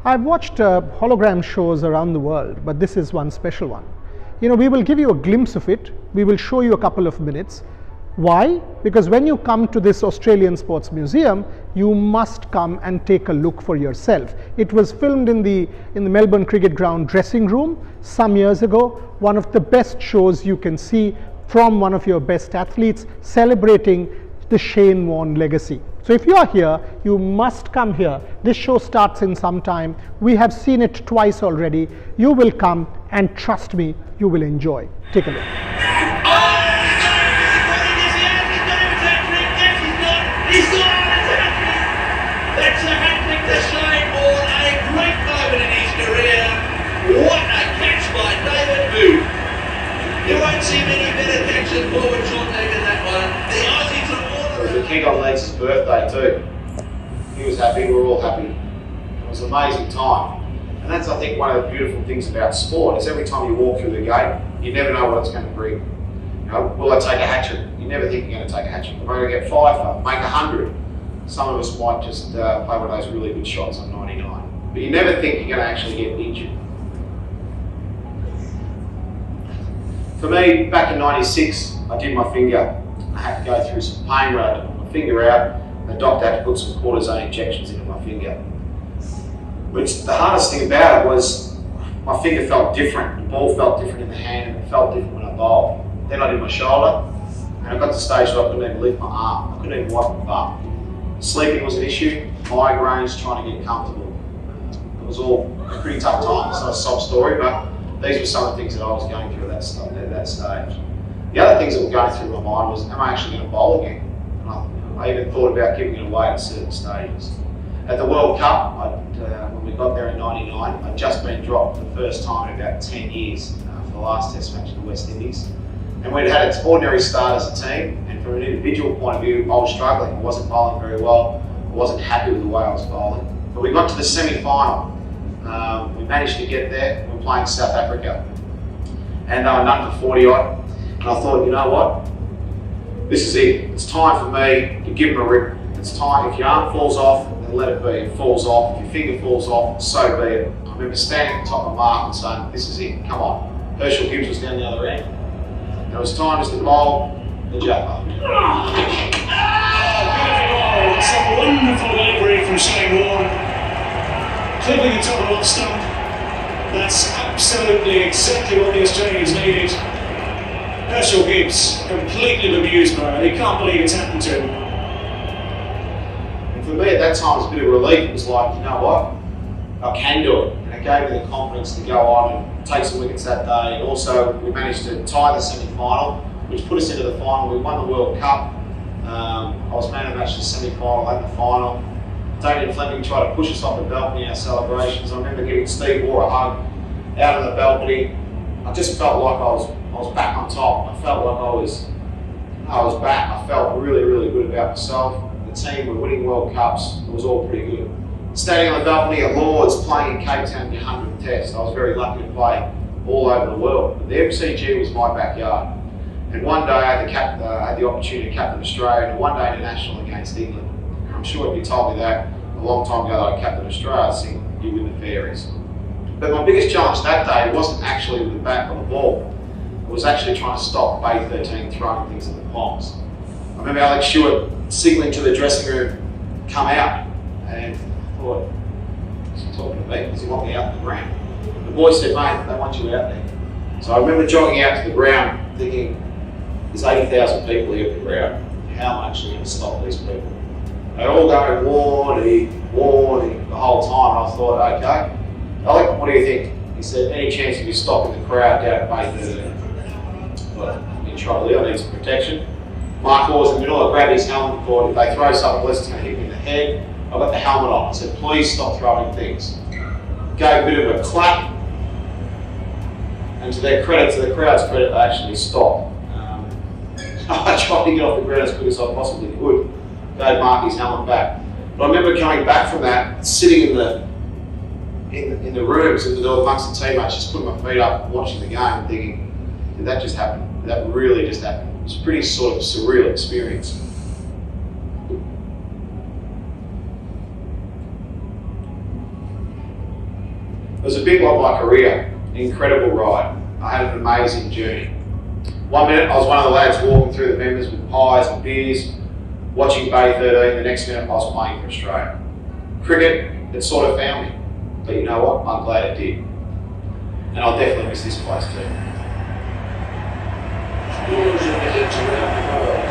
I've watched hologram shows around the world, but this is one special one. We will give you a glimpse of it. We will show you a couple of minutes. Why? Because when you come to this Australian Sports Museum, you must come and take a look for yourself. It was filmed in the Melbourne Cricket Ground dressing room some years ago. One of the best shows you can see from one of your best athletes celebrating the Shane Warne legacy. So if you are here, you must come here. This show starts in some time. We have seen it twice already. You will come, and trust me, you will enjoy. Take a look. He's got an attack! That's a hat-trick to Shane Warne, a great moment in his career. What a catch by David Booth. You won't see many better catches forward short than that one. The Aussie from Warne. It was the king on Leeds' birthday too. He was happy, we were all happy. It was an amazing time. And that's, I think, one of the beautiful things about sport, is every time you walk through the gate, you never know what it's going to bring. Will I take a hat-trick? You never think you're going to take a hat-trick. Am I going to get 5, make 100? Some of us might just play one of those really good shots on 99. But you never think you're going to actually get injured. For me, back in 96, I did my finger. I had to go through some pain where I had to put my finger out. The doctor had to put some cortisone injections into my finger. Which the hardest thing about it was my finger felt different. The ball felt different in the hand, and it felt different when I bowled. Then I did my shoulder, and I got to the stage where I couldn't even lift my arm. I couldn't even wipe my bum. Sleeping was an issue, migraines, trying to get comfortable. It was all a pretty tough time. It's not a sob story, but these were some of the things that I was going through at that stage. The other things that were going through my mind was, am I actually going to bowl again? And I even thought about giving it away at certain stages. At the World Cup, when we got there in '99, I'd just been dropped for the first time in about 10 years for the last Test match in the West Indies. And we'd had an ordinary start as a team, and from an individual point of view, I was struggling. I wasn't bowling very well. I wasn't happy with the way I was bowling. But we got to the semi-final. We managed to get there. We were playing South Africa. And they were none for 40 odd. And I thought, you know what? This is it. It's time for me to give them a rip. It's time. If your arm falls off, then let it be. It falls off. If your finger falls off, so be it. I remember standing at the top of the mark and saying, this is it. Come on. Herschel Gibbs was down the other end. And it was time to bowl the jumper. Beautiful ball. It's a wonderful delivery from Shane Warne. Clipping the top of off stump. That's absolutely exactly what the Australians needed. Herschel Gibbs, completely bemused by it. He can't believe it's happened to him. And for me at that time, it was a bit of relief. It was like, you know what? I can do it. And it gave me the confidence to go on and take some wickets that day. And also, we managed to tie the semi-final, which put us into the final. We won the World Cup. I was man of the match in the semi-final and the final. Damien Fleming tried to push us off the balcony in our celebrations. I remember giving Steve Waugh a hug out on the balcony. I just felt like I was back on top. I felt like I was back. I felt really, really good about myself. The team were winning World Cups. It was all pretty good. Standing on the balcony at Lords, playing in Cape Town in the 100th Test. I was very lucky to play all over the world. But the MCG was my backyard. And one day I had the opportunity to captain Australia in a one-day international against England. I'm sure if you told me that a long time ago that I captained Australia, I'd think you win the fairies. But my biggest challenge that day wasn't actually with the bat or the ball. It was actually trying to stop Bay 13 throwing things at the Pongs. I remember Alex Stewart signalling to the dressing room, come out. And I thought, is he talking to me? Does he want me out in the ground? The boy said, mate, they want you out there. So I remember jogging out to the ground thinking, there's 80,000 people here at the ground. How am I actually going to stop these people? They all go, Warne, Warne, the whole time. And I thought, okay, Alec, what do you think? He said, any chance of you stopping the crowd down at Bay 13? Well, in trouble here, I need some protection. Mark was in the middle, I grabbed his helmet and thought, if they throw something less, it's going to hit me in the head. I got the helmet on. I said, please stop throwing things. Gave a bit of a clap. And to their credit, to the crowd's credit, they actually stopped. I tried to get off the ground as quick as I possibly could. Gave Mark his helmet back. But I remember coming back from that, sitting in the rooms in the middle amongst the teammates, just putting my feet up, watching the game, and thinking, did that just happen? Did that really just happen? It was a pretty sort of surreal experience. was a bit like my career, an incredible ride. I had an amazing journey. 1 minute I was one of the lads walking through the members with pies and beers, watching Bay 13, the next minute I was playing for Australia. Cricket, it sort of found me, but you know what, I'm glad it did. And I'll definitely miss this place too. Scores in the hits around the world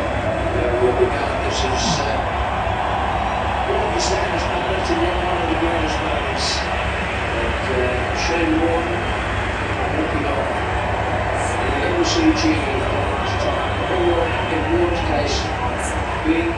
will regard this as one of the standards not to run one of the greatest moments. But Shane Warne walking off the MCG for the last time. Or in Warne's case, being